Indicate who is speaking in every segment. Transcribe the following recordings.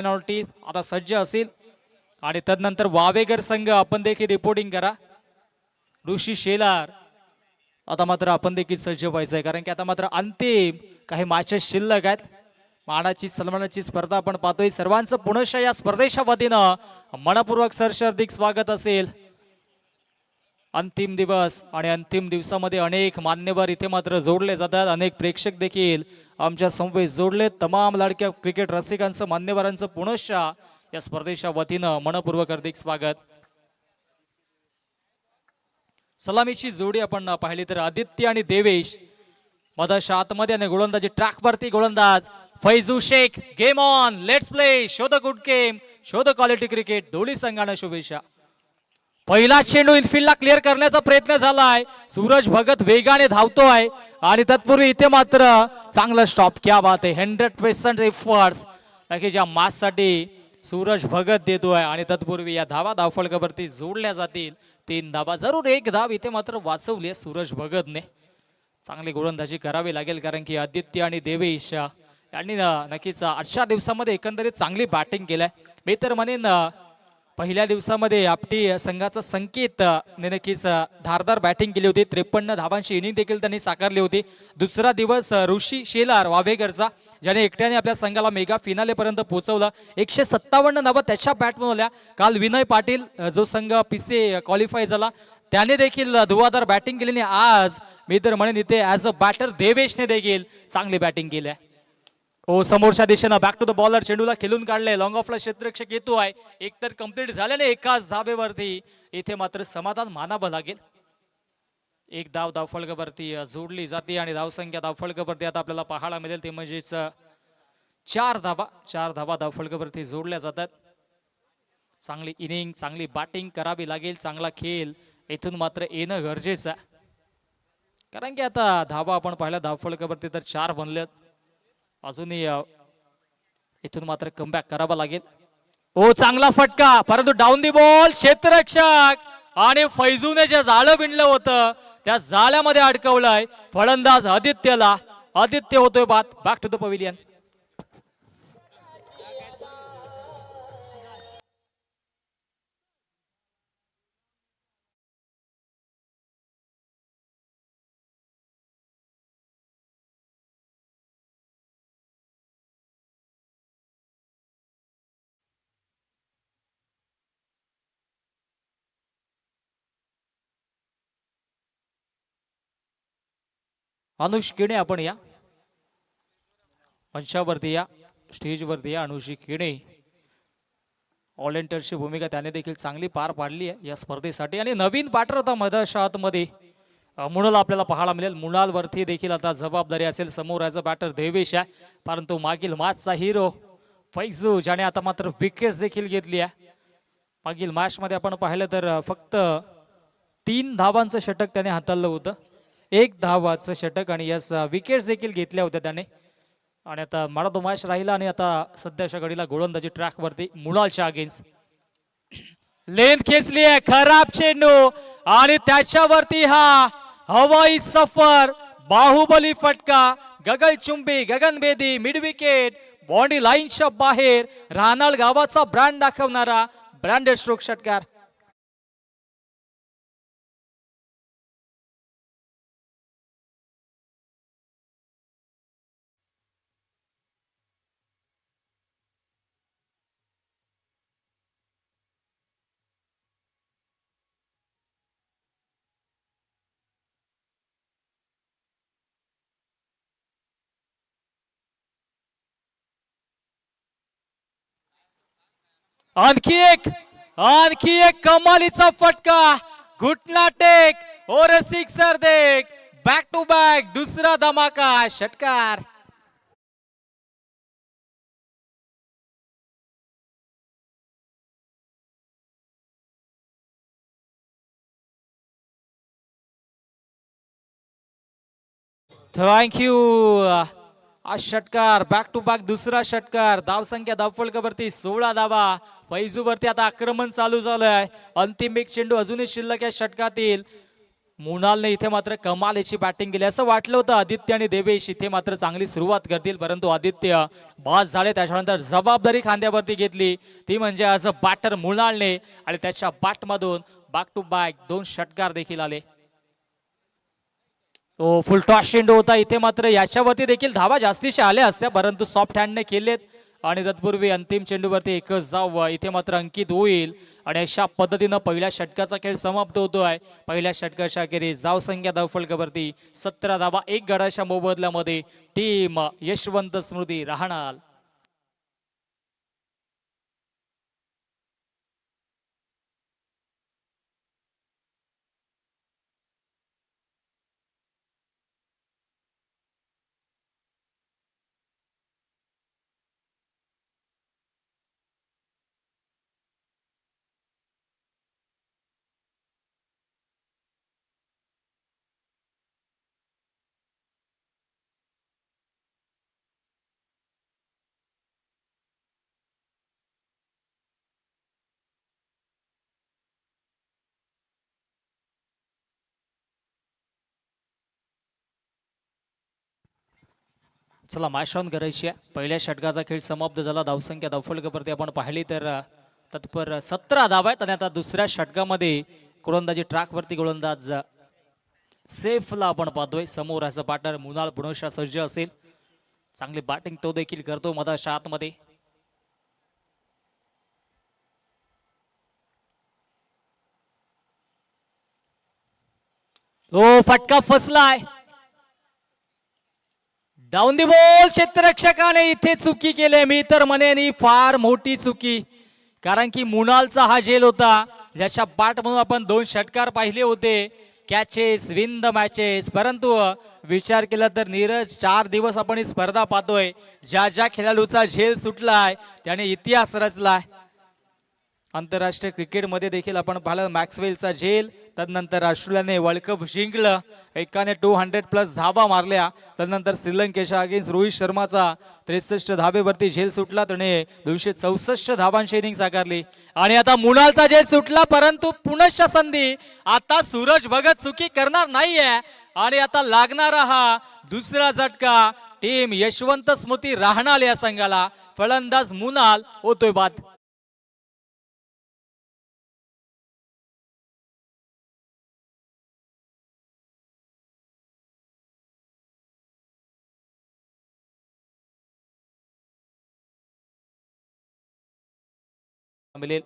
Speaker 1: Penalty आता सज्ज असेल आणि तदनंतर वावेगर संघ आपण देखील रिपोर्टिंग करा. ऋषी शेलार आता मात्र आपण देखील सज्ज व्हायचं आहे, कारण की आता मात्र अंतिम काही मॅचेस शिल्लक आहेत. मानाची सन्मानाची स्पर्धा आपण पाहतोय. सर्वांचं पुनश्च या स्पर्धेच्या वतीनं मनपूर्वक हार्दिक स्वागत असेल. अंतिम दिवस आणि अंतिम दिवसामध्ये अनेक मान्यवर इथे मात्र जोडले जातात. अनेक प्रेक्षक देखील आमच्या समवेत जोडले. तमाम लाडक्या क्रिकेट रसिकांचं मान्यवरांचं पुनश्च या स्पर्धेच्या वतीनं मनपूर्वक हार्दिक स्वागत. सलामीची जोडी आपण पाहिली तर आदित्य आणि देवेश मधाच्या आतमध्ये आणि गोलंदाजी ट्रॅकवरती गोलंदाज Faizu Shaikh. Game on, let's play, show the good game, show the quality cricket. दोन्ही संघांना शुभेच्छा. पहिला चेंडू इनफिल्डला क्लिअर करण्याचा प्रयत्न झालाय. सूरज भगत वेगाने धावतोय आणि तत्पूर्वी इथे मात्र चांगला स्टॉप. क्या बात आहे, 100% एफर्ट्स ज्या मॅचसाठी सूरज भगत देतोय आणि तत्पूर्वी या धावफलकावरती जोडल्या जातील 3 धावा. जरूर 1 धाव इथे मात्र वाचवली आहे सूरज भगतने. चांगली गोलंदाजी करावी लागेल, कारण की आदित्य आणि देवेश यांनी नक्कीच आजच्या दिवसामध्ये एकंदरीत चांगली बॅटिंग केलंय. मी तर म्हणेन पहिल्या दिवसामध्ये आपटी संघाचा संकेत नक्कीच धारदार बॅटिंग केली होती. 53 धावांची इनिंग देखील त्यांनी साकारली होती. दुसरा दिवस ऋषी शेलार वावेगरचा, ज्याने एकट्याने आपल्या संघाला मेगा फिनाले पर्यंत पोहोचवलं. 157 धावा त्याच्या बॅटमधून आल्या. काल विनय पाटील जो संघ पीसी क्वालिफाय झाला त्याने देखील धुवाधार बॅटिंग केली. आज मी तर म्हणेन इथे ऍज अ बॅटर देवेशने देखील चांगली बॅटिंग केली आहे. हो, समोरच्या दिशेनं बॅक टू द बॉलर, चेंडूला खेळून काढले. लॉंग ऑफला क्षेत्ररक्षक येतोय. एक तर कम्प्लीट झाल्याने एकाच धाबेवरती इथे मात्र समाधान मानावं लागेल. 1 धाव धावफलकावरती जोडली जाते आणि धावसंख्या धावफलकावरती आता आपल्याला पाहायला मिळेल ते म्हणजेच 4 धावा धावफलकावरती जोडल्या जातात. चांगली इनिंग, चांगली बॅटिंग करावी लागेल. चांगला खेळ इथून मात्र येणं गरजेचं आहे, कारण की आता धावा आपण पाहिल्या धावफलकावरती तर 4 बनल्यात. अजूनही इथून मात्र कमबॅक करावा लागेल. ओ, चांगला फटका, परंतु डाऊन दी बॉल. क्षेत्ररक्षक आणि फैजूने जे जाळं विणलं होतं त्या जाळ्यामध्ये अडकवलंय फलंदाज आदित्यला. आदित्य होतोय बाद. Back to the pavilion. Anush Kine आपण या मंचावरती या, स्टेजवरती या. अनुषी किणे ऑलराऊंडरची भूमिका त्याने देखील चांगली पार पाडली आहे या स्पर्धेसाठी. आणि नवीन बॅटर आता मधाशातमध्ये मुणाल आपल्याला पाहायला मिळेल. मुणाल वरती देखील आता जबाबदारी असेल. समोर ॲज अ बॅटर देवेश आहे, परंतु मागील मॅचचा हिरो फैजू ज्याने आता मात्र विकेट्स देखील घेतली आहे. मागील मॅच मध्ये आपण पाहिलं तर फक्त 3 धावांचं षटक त्याने हाताळलं होतं. 1 धावाचं षटक आणि यस विकेट्स देखील घेतल्या होत्या त्याने. आणि आता मला तो मॅच राहिला आणि आता सध्याच्या घडीला गोलंदाजी ट्रॅक वरती मुळालच्या अगेन्स्ट. लेन खेचली आहे, खराब चेंडू आणि त्याच्यावरती हा हवाई सफर बाहुबली फटका. गगनचुंबी, गगनभेदी मिड विकेट, बॉन्डी लाईनच्या बाहेर रानाळ गावाचा ब्रँड दाखवणारा ब्रँडेड स्ट्रोक षटकार. आणखी एक कमालीचा फटका. घुटना टेक और सिक्सर देख. बॅक टू बॅक दुसरा धमाका षटकार. थँक्यू. आज षटकार बॅक टू बॅक दुसरा षटकार. धावसंख्या धावफलकावरती 16 धावा. फैजूवरती आता आक्रमण चालू झालंय. अंतिम एक चेंडू अजूनही शिल्लक या षटकातील. मुनालने इथे मात्र कमाल याची बॅटिंग केली असं वाटलं होतं आदित्य आणि देवेश इथे मात्र चांगली सुरुवात करतील, परंतु आदित्य बास झाले. त्याच्यानंतर जबाबदारी खांद्यावरती घेतली, ती म्हणजे आज बॅटर मुनालने, आणि त्याच्या बॅटमधून बॅक टू बॅक 2 षटकार देखील आले. तो फुल टॉस चेंडू होता, इथे मात्र याच्यावरती देखील धावा जास्तीच्या आल्या असत्या, परंतु सॉफ्ट हँडने केलेत. आणि तत्पूर्वी अंतिम चेंडूवरती एकच धाव इथे मात्र अंकित होईल, आणि अशा पद्धतीनं पहिल्या षटकाचा खेळ समाप्त होतोय. पहिल्या षटकाच्या अखेरीस धावसंख्या धावफलकावरती 17 धावा 1 गडाच्या मोबदल्यामध्ये टीम यशवंत स्मृती राहणार. चला मॅच ऑन करायची आहे. पहिल्या षटकाचा खेळ समाप्त झाला. धावसंख्या धावफलकावरती आपण पाहिली तर तत्पर 17 धावा आहेत, आणि आता दुसऱ्या षटकामध्ये गोलंदाजी ट्रॅकवरती गोलंदाज सेफला आपण पाहतोय. समोर असं बॅटर मुनाल पुनशा सज्ज असेल, चांगली बॅटिंग तो देखील करतो मधाच्या आतमध्ये. ओ फटका फसलाय, डाऊन दी बॉल. क्षेत्ररक्षकाने इथे चुकी केली, मी तर म्हणेन ही फार मोठी चुकी, कारण की मुनालचा हा झेल होता ज्याच्या बॅट म्हणून आपण 2 षटकार पाहिले होते, कॅचेस विन द मॅचेस. परंतु विचार केला तर नीरज 4 दिवस आपण ही स्पर्धा पाहतोय, ज्या ज्या खेळाडूचा झेल सुटलाय त्याने इतिहास रचलाय. आंतरराष्ट्रीय क्रिकेटमध्ये देखील आपण पाहिलं मॅक्सवेलचा झेल, तदनंतर ऑस्ट्रेलियाने वर्ल्ड कप जिंकलं, एकाने 200+ धावा मारल्या. तदनंतर श्रीलंकेच्या अगेन्स्ट रोहित शर्माचा 63 धावेवरती झेल सुटला, त्याने 264 धावांची इनिंग साकारली. आणि आता मुनालचा झेल सुटला, परंतु पुनश्च संधी. आता सूरज भगत चुकी करणार नाहीये, आणि आता लागणारा हा दुसरा झटका टीम यशवंत स्मृती राहणार या संघाला. फलंदाज मुनाल होतोय बाद. मिळेल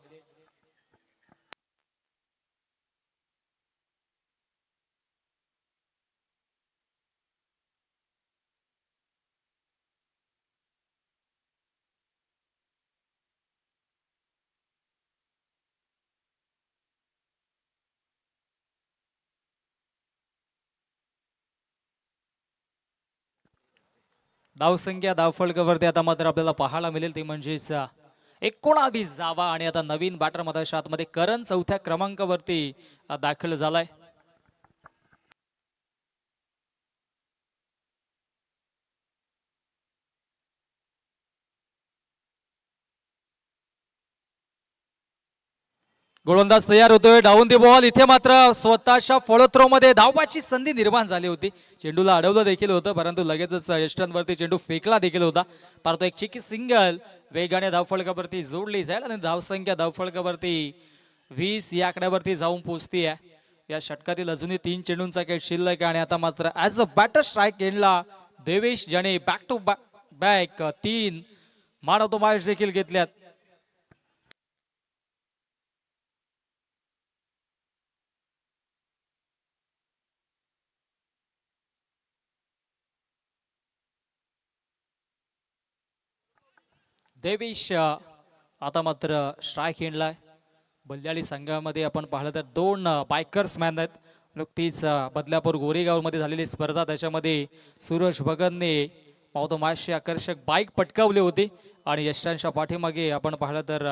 Speaker 1: धावसंख्या धावफलकावरती आता मात्र आपल्याला पाहायला मिळेल ती म्हणजेच 19 धावा. आणि आता नवीन बॅटर मधाच्या आतमध्ये करण 4थ्या क्रमांकावरती दाखल झालाय. गोलंदाज तयार होतोय, डाऊन दी बॉल. इथे मात्र स्वतःच्या फॉलो मध्ये धावबाची संधी निर्माण झाली होती, चेंडूला अडवलं देखील होतं, परंतु लगेचच यष्टांवरती चेंडू फेकला देखील होता. परंतु एक चिकी सिंगल वेगाने धावफलकावरती जोडली जाईल, आणि धावसंख्या धावफलकावरती 20 या आकड्यावरती जाऊन पोहोचतीये. या षटकातील अजूनही 3 चेंडूंचा खेळ शिल्लक आहे, आणि आता मात्र ऍज अ बॅटर स्ट्राईक एंडला देवेश ज्याने back to back 3 man of the match देखील घेतल्यात. देवेश आता मात्र स्ट्राईक एंडलाय. बल्लाळी संघामध्ये आपण पाहिलं तर 2 बायकर्स मॅन आहेत. नुकतीच बदलापूर गोरेगावमध्ये झालेली स्पर्धा, त्याच्यामध्ये सूरज भगतने पावतो मॅचची आकर्षक बाईक पटकावली होती, आणि यष्टांच्या पाठीमागे आपण पाहिलं तर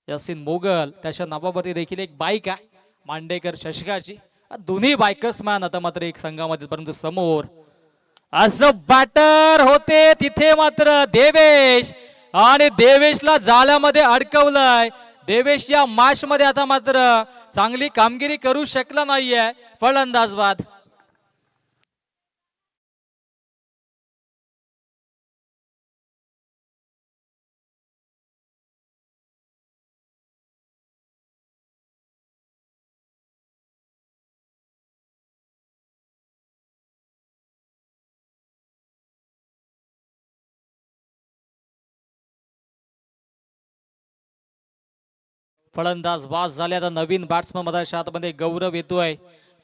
Speaker 1: यासिन मोगल त्याच्या नावावरती देखील एक बाईक आहे मांडेकर शशकाची. दोन्ही बायकर्स मॅन आता मात्र एक संघामध्ये, परंतु समोर असं बॅटर होते तिथे मात्र देवेश, आणि देवेशला जाळ्यामध्ये अडकवलंय. देवेश या मॅच मध्ये आता मात्र चांगली कामगिरी करू शकला नाहीये फलंदाज बाद. फलंदाज वास झाले. आता नवीन बॅट्समन मध्ये आतमध्ये गौरव येतोय.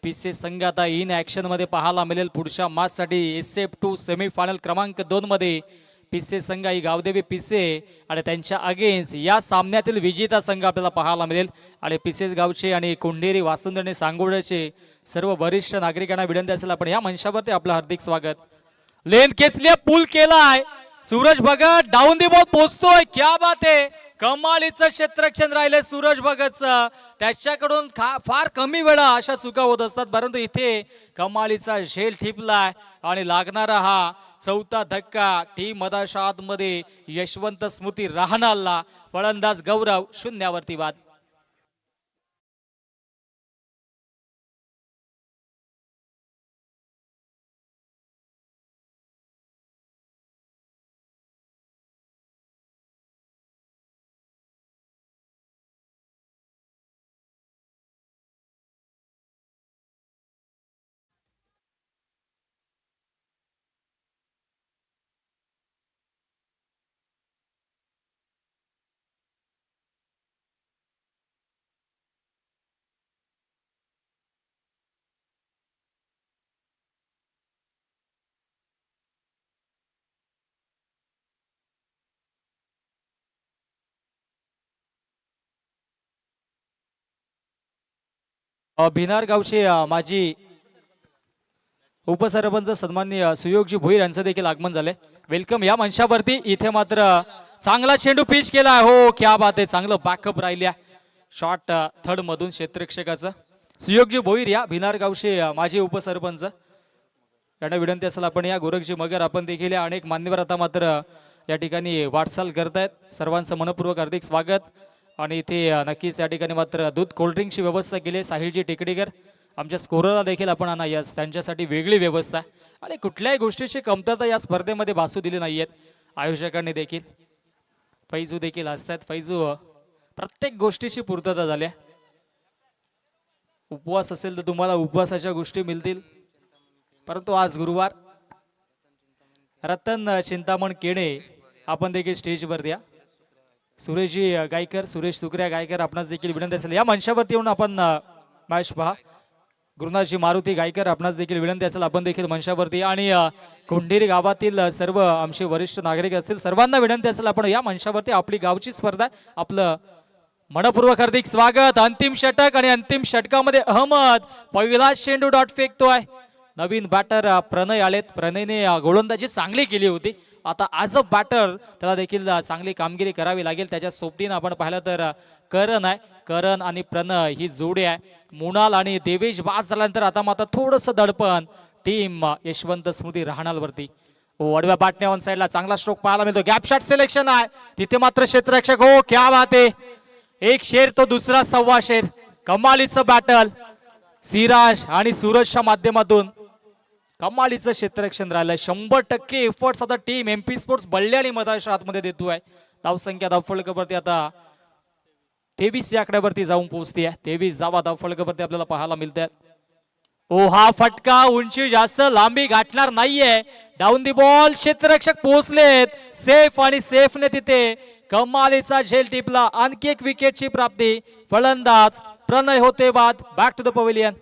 Speaker 1: पीसीए संघ आता इन ऍक्शन मध्ये पाहायला मिळेल पुढच्या मॅच साठी. SF2 सेमीफायनल क्रमांक 2 मध्ये पीसीए संघ ही गावदेवी पीसीए आणि त्यांच्या अगेन्स्ट या सामन्यातील विजेता संघ आपल्याला पाहायला मिळेल. आणि पीसीएस गावचे आणि कोंढेरी वासुंद आणि सांगोड्याचे सर्व वरिष्ठ नागरिकांना विनंती असेल आपण या मंचावरती आपलं हार्दिक स्वागत. लेन खेचली, पूल केलाय. Suraj Bhagat down the ball पोहोचतोय. क्या बात आहे. कमालीचं क्षेत्ररक्षण राहिले सूरज भगतचं. त्याच्याकडून फार कमी वेळा अशा चुका होत असतात, परंतु इथे कमालीचा झेल ठिपलाय आणि लागणारा हा चौथा धक्का टीम मदाशात मध्ये यशवंत स्मृती राहणारला. फलंदाज गौरव शून्यावरती बाद. भिनार गावचे माजी उपसरपंच सन्माननीय सुयोगजी भोईर यांचं देखील आगमन झाले. वेलकम या मंचावरती. इथे मात्र चांगला चेंडू पिच केला. हो क्या बात आहे. चांगलं बॅकअप राहिल्या शॉट थर्ड मधून क्षेत्ररक्षकाचं. सुयोगजी भोईर या भिनार गावचे माजी उपसरपंच यांना विनंती असेल आपण या. गोरखजी मगर आपण देखील अनेक मान्यवर आता मात्र या ठिकाणी वाटचाल करतायत. सर्वांचं मनपूर्वक हार्दिक स्वागत. आणि इथे नक्कीच या ठिकाणी मात्र दूध कोल्ड्रिंकची व्यवस्था केली. साहिलजी टेकडीकर आमच्या स्कोररला देखील आपण आणा यस त्यांच्यासाठी वेगळी व्यवस्था. आणि कुठल्याही गोष्टीची कमतरता या स्पर्धेमध्ये भासू दिली नाहीयेत आयोजकांनी देखील. फैजू देखील असतात. फैजू प्रत्येक गोष्टीची पूर्तता झाल्या. उपवास असेल तर तुम्हाला उपवासाच्या गोष्टी मिळतील, परंतु आज गुरुवार. रतन चिंतामण केणे आपण देखील स्टेजवर द्या. सुरेशजी गायकर, सुरेश सुकऱ्या गायकर आपणास देखील विनंती असेल या मंचावरती येऊन आपण मॅच पहा. गुरुनाथजी मारुती गायकर आपणास देखील विनंती असेल आपण देखील मंचावरती. आणि कोंढेरी गावातील सर्व आमचे वरिष्ठ नागरिक असतील सर्वांना विनंती असेल आपण या मंचावरती. आपली गावची स्पर्धा आपलं मनपूर्वक हार्दिक स्वागत. अंतिम षटक आणि अंतिम षटकामध्ये अहमद पहिला चेंडू डॉट फेकतोय. नवीन बॅटर प्रणय आलेत. प्रणयने गोलंदाजी चांगली केली होती. आता ॲज अ बॅटर त्याला देखील चांगली कामगिरी करावी लागेल. त्याच्या सोबतीनं आपण पाहिलं तर करण आहे. करण आणि प्रणय ही जोडी आहे. मुनाल आणि देवेश बाद झाल्यानंतर आता मात्र थोडंसं दडपण टीम यशवंत स्मृती राहणारवरती. वडव्या बाटण्या ऑन साईडला चांगला स्ट्रोक पाहायला मिळतो. गॅप शॉट सिलेक्शन आहे तिथे मात्र क्षेत्ररक्षक. हो क्या बात आहे. एक शेर तो दुसरा सव्वा शेर. कमालीचं बॅटल सिराज आणि सूरजच्या माध्यमातून कमालीचं क्षेत्ररक्षण राहिलंय. 100% एफर्ट्स आता टीम MP स्पोर्ट्स बल्ल्याने मदाच्या आतमध्ये देतोय. धावसंख्या धावफलकावरती आता 23 या आकड्यावरती जाऊन पोहोचते. 23 धावा धावफलकावरती आपल्याला पाहायला मिळतात. ओ हा फटका उंची जास्त लांबी गाठणार नाहीये. डाऊन दी बॉल क्षेत्ररक्षक पोहोचलेत सेफ आणि सेफने तिथे कमालीचा झेल टिपला. आणखी एक विकेटची प्राप्ती. फलंदाज प्रणय होते बाद. Back to the pavilion.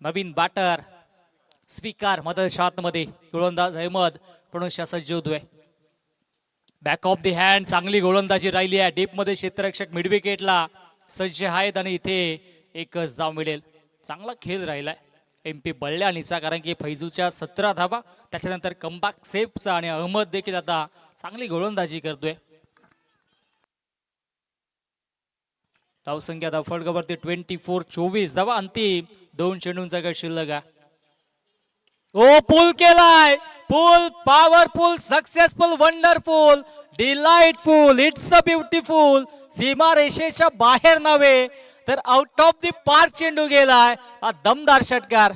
Speaker 1: नवीन बॅटर स्पीकर मदत मध्ये गोलंदाज अहमद पुनश्च सज्ज होतोय. बॅक ऑफ द हँड चांगली गोलंदाजी राहिली आहे. डीप मध्ये क्षेत्ररक्षक मिड विकेटला सज्ज आहेत आणि इथे एकच धाव मिळेल. चांगला खेळ राहिलाय MP बल्ल्याणीचा, कारण की फैजूच्या 17 धावा, त्याच्यानंतर कमबॅक सेफचा आणि अहमद देखील आता चांगली गोलंदाजी करतोय. धावसंख्या धावफलकावरती 24 धावा. अंतिम 2 चेंडूंचा गट शिल्लक आहे. ओ पूल केलाय, pull powerful, successful, wonderful, delightful, it's a beautiful. सीमा रेषेच्या बाहेर नव्हे तर आउट ऑफ द पार्क चेंडू गेलाय. हा दमदार षटकार.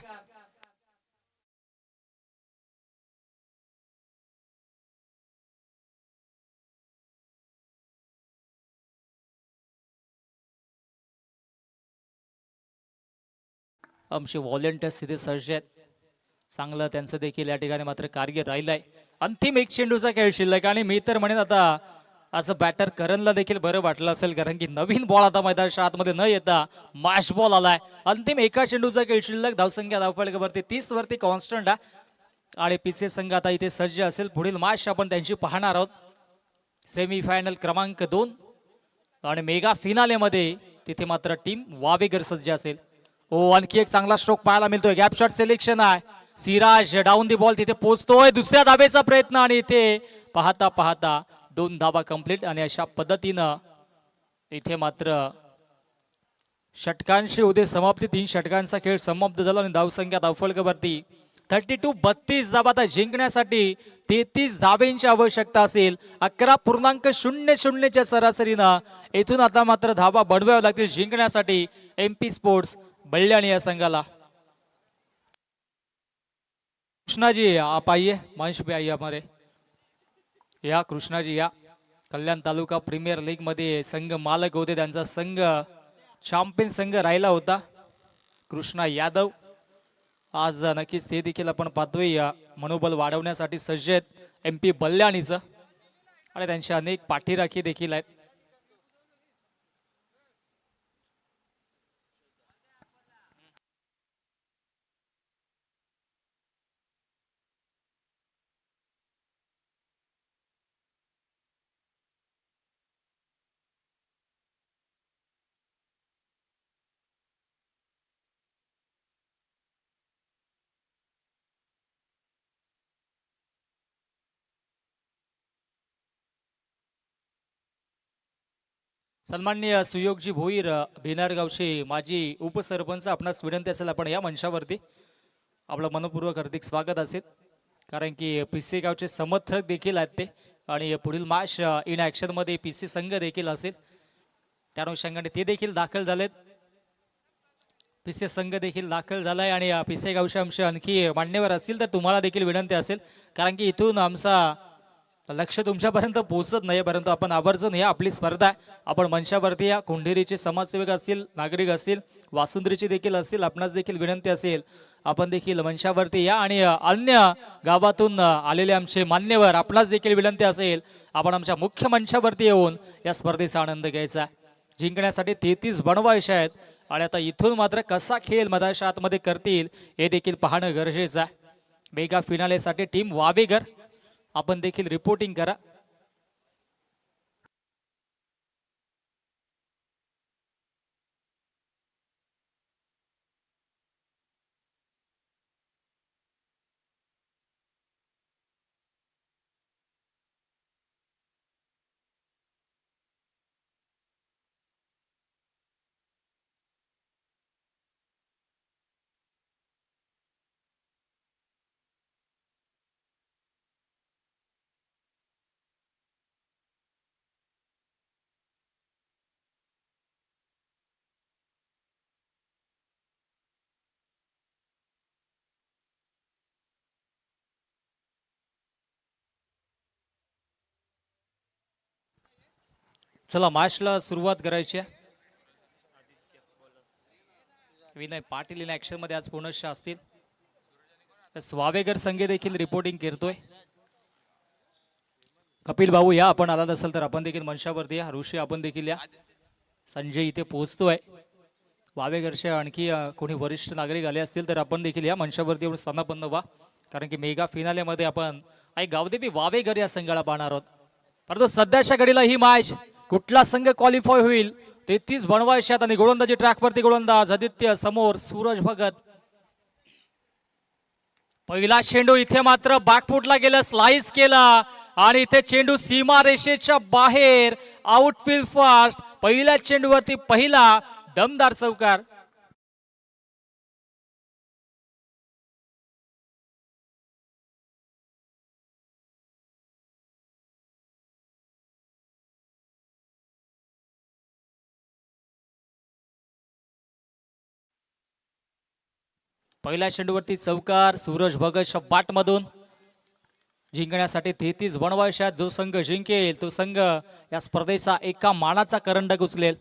Speaker 1: आमचे व्हॉलेंटियर्स तिथे सज्ज आहेत. चांगलं त्यांचं देखील या ठिकाणी मात्र कार्य राहिलंय. अंतिम 1 चेंडूचा खेळ शिल्लक आणि मी तर म्हणेन आता असं बॅटर करणला देखील बरं वाटलं असेल, कारण की नवीन बॉल आता मैदानाच्या आतमध्ये न येता मॅश बॉल आलाय. अंतिम 1 चेंडूचा खेळ शिल्लक. धावसंख्या धावफलकावरती 30 वरती कॉन्स्टंट आहे आणि पीसीए संघ आता इथे सज्ज असेल. पुढील मॅच आपण त्यांची पाहणार आहोत. सेमीफायनल क्रमांक 2 आणि मेगा फिनाले मध्ये तिथे मात्र टीम वावेगर सज्ज असेल. ओ आणखी एक चांगला स्ट्रोक पाहायला मिळतोय. गॅप शॉट सिलेक्शन आहे. सिराज डाऊन दी बॉल तिथे पोहोचतोय. दुसऱ्या धावेचा प्रयत्न आणि इथे पाहता पाहता 2 धावा कंप्लीट आणि अशा पद्धतीनं इथे मात्र षटकांशी उद्या समाप्ती. 3 षटकांचा खेळ समाप्त झाला आणि धावसंख्या धावफलकावरती 32 धावा. आता जिंकण्यासाठी 33 धावेंची आवश्यकता असेल. 11.00 च्या सरासरीनं इथून आता मात्र धावा बनवाव्या लागतील जिंकण्यासाठी MP स्पोर्ट्स बल्ल्याणी या संघाला. कृष्णा जी आप आइए, मंच पे आइए हमारे. या कृष्णा जी या. कल्याण तालुका प्रीमियर लीग मध्ये संघ मालक होते. त्यांचा संघ चॅम्पियन संघ राहिला होता. कृष्णा यादव आज नक्कीच ते देखील आपण पाहतोय मनोबल वाढवण्यासाठी सज्ज आहेत MP बल्ल्याणीचं आणि त्यांच्या अनेक पाठीराखी देखील आहेत. सन्माननीय सुयोगजी भोईर भिनार गावचे माजी उपसरपंच, आपणास विनंती असेल आपण या मंचावरती आपलं मनपूर्वक हार्दिक स्वागत असेल, कारण की पीसी गावचे समर्थक देखील आहेत ते आणि पुढील मॅच इन ॲक्शन मध्ये पीसी संघ देखील असेल. त्या अनुषंगाने ते देखील दाखल झालेत. पीसी संघ देखील दाखल झालाय आणि पीसी गावचे आमचे आणखी मान्यवर असतील तर तुम्हाला देखील विनंती असेल, कारण की इथून आमचा लक्ष तुमच्यापर्यंत पोहोचत नाही, परंतु आपण आवर्जून या आपली स्पर्धा आहे. आपण मंचावरती या. कुंढेरीचे समाजसेवक असतील, नागरिक असतील, वासुंद्रीचे देखील असतील, आपणास देखील विनंती असेल आपण देखील मंचावरती या आणि अन्य गावातून आलेले आमचे मान्यवर आपणास देखील विनंती असेल आपण आमच्या मुख्य मंचावरती येऊन या स्पर्धेचा आनंद घ्यायचा. जिंकण्यासाठी 33 बनवायचे आहेत आणि आता इथून मात्र कसा खेळ मैदानाच्या आतमध्ये करतील हे देखील पाहणं गरजेचं आहे. मेगा फिनालेसाठी टीम वावेगर आपण देखील रिपोर्टिंग करा. चला मॅचला सुरुवात करायची आहे. विनय पाटील इन ऍक्शन मध्ये आज पुनश्च असतील. वावेगर संघ देखील रिपोर्टिंग करतोय. कपिल भाऊ या, आपण आला नसेल तर आपण देखील मंचावरती या. ऋषी आपण देखील या. संजय इथे पोहोचतोय. वावेघरच्या आणखी कोणी वरिष्ठ नागरिक आले असतील तर आपण देखील या मंचावरती येऊन स्थानापन्न व्हा, कारण की मेगा फिनालेमध्ये आपण गावदेवी वावेघर या संघाला पाहणार आहोत. परंतु सध्याच्या घडीला ही मॅच कुठला संघ क्वालिफाय होईल 33 बनवायच्यात आणि गोलंदाजी ट्रॅकवरती गोलंदाज आदित्य समोर सूरज भगत. पहिला चेंडू इथे मात्र बॅकफुटला गेला, स्लाइस केला आणि इथे चेंडू सीमा रेषेच्या बाहेर, आउटफील्ड फास्ट. पहिल्या चेंडूवरती पहिला दमदार चौकार. पहिल्या चेंडूवरती चौकार सूरज भगतच्या बॅट मधून. जिंकण्यासाठी 33 बनवायच्यात. जो संघ जिंकेल तो संघ या स्पर्धेचा एका मानाचा करंडक उचलेल.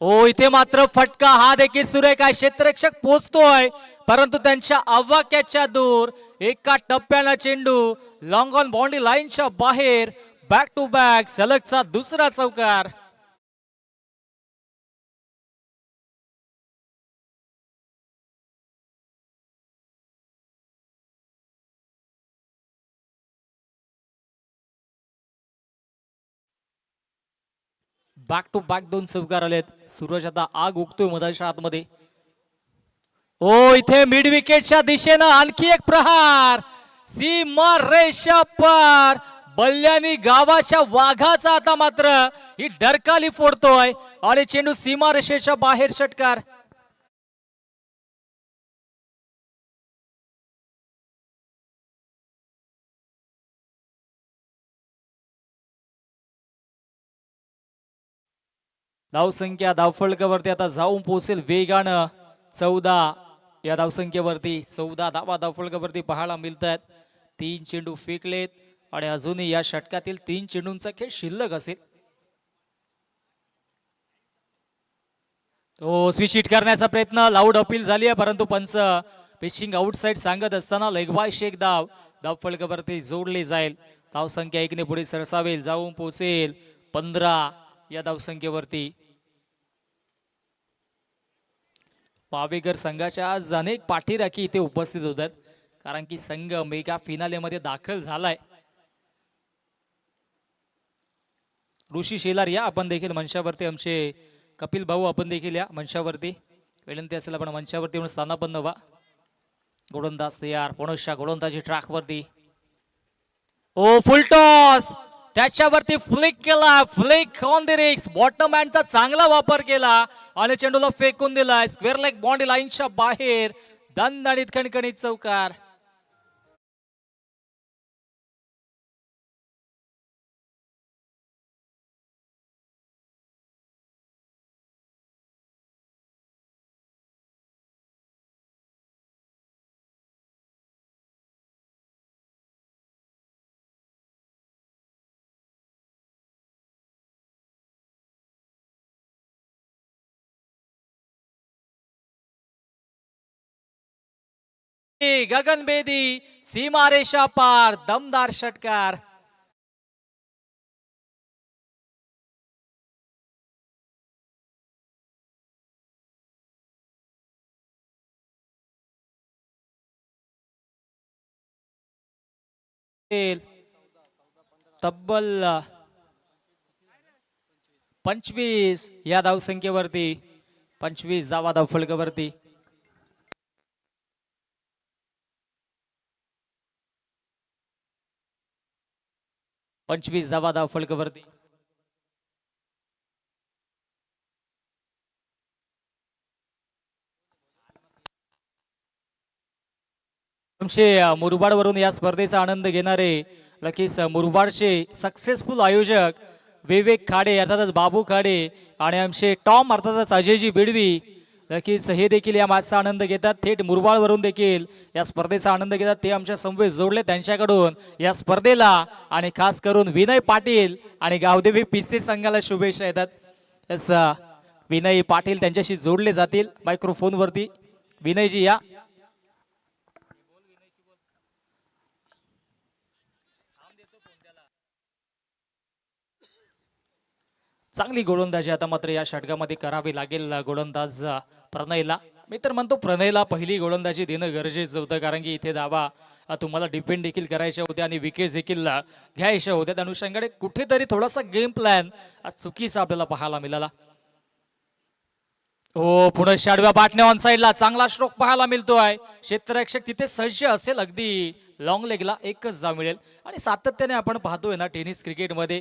Speaker 1: ओ इथे मात्र फटका, हा देखील सुरेख आहे. क्षेत्ररक्षक पोहोचतोय परंतु त्यांच्या आवाक्याच्या दूर. एका टप्प्याला चेंडू लॉंग ऑन बाउंड्री लाईनच्या बाहेर. बॅक टू बॅक सलगचा दुसरा चौकार. बॅक टू बॅक दोन चौकार आलेत. सूरज आता आग उगतोय मधाच्या आतमध्ये. ओ इथे मिड विकेटच्या दिशेनं आणखी एक प्रहार. सीमा रेषा पार. बल्ल्यानी गावाच्या वाघाचा आता मात्र ही डरकाली फोडतोय आणि चेंडू सीमा रेषेच्या बाहेर. षटकार. धावसंख्या धावफलकावरती आता जाऊन पोहोचेल वेगानं. 14 या धावसंख्येवरती 14 धावा धावफलकावरती पाहायला मिळत आहेत. 3 चेंडू फेकलेत आणि अजूनही या षटकातील 3 चेंडूंचा खेळ शिल्लक असेल. तो स्विच हिट करण्याचा प्रयत्न, लाऊड अपील झाली आहे परंतु पंच पिचिंग आउटसाइड सांगत असताना लेगबायशी एक धाव धावफलकावरती जोडली जाईल. धावसंख्या 1 ने पुढे सरसावेल. जाऊन पोहोचेल 15 या धावसंख्येवरती. वावेघर संघाच्या आज अनेक पाठीराखी इथे उपस्थित होतात कारण की संघ मेगा फिनाले मध्ये दाखल झालाय. ऋषी शेलार या आपण देखील मंचावरती. आमचे कपिल भाऊ आपण देखील या मंचावरती. विनंती असेल आपण मंचावरती येऊन स्थानापन्न व्हा. गोलंदाज तयार. पुनश्च गोलंदाजी ट्रॅक वरती. ओ फुल टॉस. त्याच्यावरती फ्लिक केला. फ्लिक ऑन द रिक्स. बॉटम हँडचा चांगला वापर केला आणि चेंडूला फेकून दिलाय स्क्वेअर लेग बाउंड्री लाईनच्या बाहेर. दणदणीत खणखणीत चौकार. गगनभेदी सीमारेषा पार. दमदार षटकार. तब्बल 25 या धावसंख्येवरती. 25 धावा धावफलकावरती. धावा धावफलकावरती. मुरबाड वरून या स्पर्धेचा आनंद घेणारे नक्कीच मुरबाडचे सक्सेसफुल आयोजक विवेक खाडे अर्थातच बाबू खाडे आणि आमचे टॉम अर्थातच अजयजी बिडवी नक्कीच हे देखील या मॅचचा आनंद घेतात. थेट मुरबाड वरून देखील या स्पर्धेचा आनंद घेतात. ते आमच्या समवेत जोडले. त्यांच्याकडून या स्पर्धेला आणि खास करून विनय पाटील आणि गावदेवी पीसी संघाला शुभेच्छा येतात. विनय पाटील त्यांच्याशी जोडले जातील मायक्रोफोन वरती. विनयजी या. चांगली गोलंदाजी आता मात्र या षटकामध्ये करावी लागेल गोलंदाज प्रणयला. मी तर म्हणतो प्रणयला पहिली गोलंदाजी देणं गरजेचं होतं, कारण की इथे धावा तुम्हाला डिपेंड देखील करायच्या होत्या आणि विकेट देखील घ्यायच्या होत्या. त्या अनुषंगाने कुठेतरी थोडासा गेम प्लॅन चुकीचा आपल्याला पाहायला मिळाला. हो, पुढे षडव्या बाटण्या ऑन साइडला चांगला स्ट्रोक पाहायला मिळतोय. क्षेत्ररक्षक तिथे सज्ज असेल, अगदी लॉंग लेगला एकच धाव मिळेल. आणि सातत्याने आपण पाहतोय ना टेनिस क्रिकेटमध्ये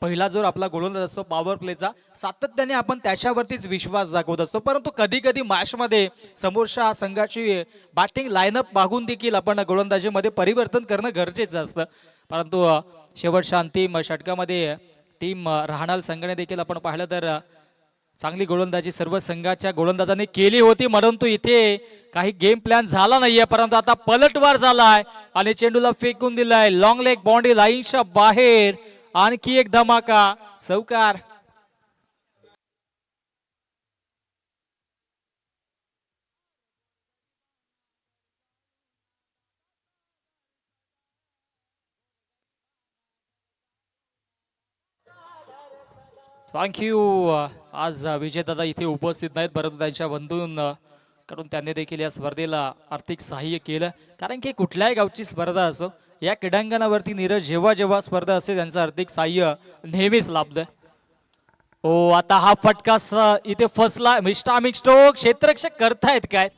Speaker 1: पहिला जो आपला गोलंदाज असतो पॉवर प्लेचा, सातत्याने आपण त्याच्यावरतीच विश्वास दाखवत असतो. परंतु कधी कधी मॅचमध्ये समोरच्या संघाची बॅटिंग लाईनअप मागून देखील आपण गोलंदाजीमध्ये परिवर्तन करणं गरजेचं असतं. परंतु शेवटच्या अंतिम षटकामध्ये टीम राहणार संघाने देखील आपण पाहिलं तर चांगली गोलंदाजी सर्व संघाच्या गोलंदाजांनी केली होती, परंतु इथे काही गेम प्लॅन झाला नाहीये. परंतु आता पलटवार झालाय आणि चेंडूला फेकून दिलाय लॉंग लेग बाउंड्री लाईनच्या बाहेर. आणखी एक धमाका, चौकार. थँक्यू. आज विजयदादा इथे उपस्थित नाहीत, परंतु त्यांच्या बंधून कडून त्यांनी देखील या स्पर्धेला आर्थिक सहाय्य केलं. कारण की कुठल्याही गावची स्पर्धा असो, या क्रीडांगणावरती नीरज जेव्हा जेव्हा स्पर्धा असते त्यांचं आर्थिक सहाय्य नेहमीच लाभतं. ओ, आता हा फटका इथे फसला. मिस्टामिक स्ट्रोक क्षेत्ररक्षक करतायत काय,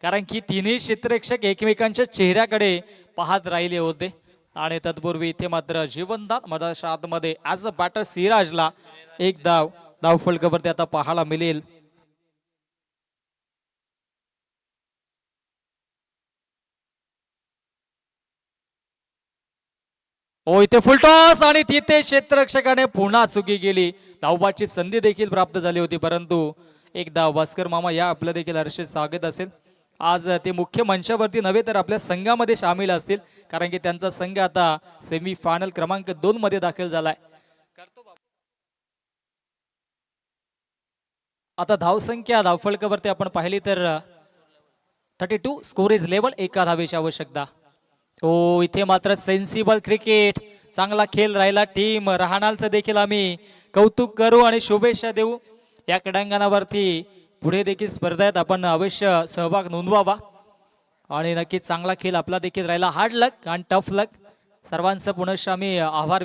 Speaker 1: कारण की तिन्ही क्षेत्ररक्षक एकमेकांच्या चेहऱ्याकडे पाहत राहिले होते. आणि तत्पूर्वी इथे मात्र जीवनदान मधाच्या आतमध्ये ॲज अ बॅटर सिराजला एक धाव फलकावरती आता पाहायला मिळेल. ओ, इथे फुलटॉस आणि तिथे क्षेत्ररक्षकाने पुन्हा चुकी केली. धावबाची संधी देखील प्राप्त झाली होती, परंतु एक धाव. भास्कर मामा या आपलं देखील हर्षित स्वागत असेल. आज ते मुख्य मंचावरती नव्हे तर आपल्या संघामध्ये सामील असतील, कारण की त्यांचा संघ आता सेमी फायनल क्रमांक 2 मध्ये दाखल झालाय. आता धावसंख्या धावफलकावरती आपण पाहिली तर 32 स्कोर इज लेवल, एका धावेची आवश्यकता. हो, इथे मात्र सेन्सिबल क्रिकेट, चांगला खेळ राहिला. टीम रहाणालचं देखील आम्ही कौतुक करू आणि शुभेच्छा देऊ. या क्रीडांगणावरती पुढे देखील स्पर्धेत आपण अवश्य सहभाग नोंदवावा आणि नक्कीच चांगला खेळ आपला देखील राहिला. हार्ड लक आणि टफ लक सर्वांचं पुनश्च आम्ही आभार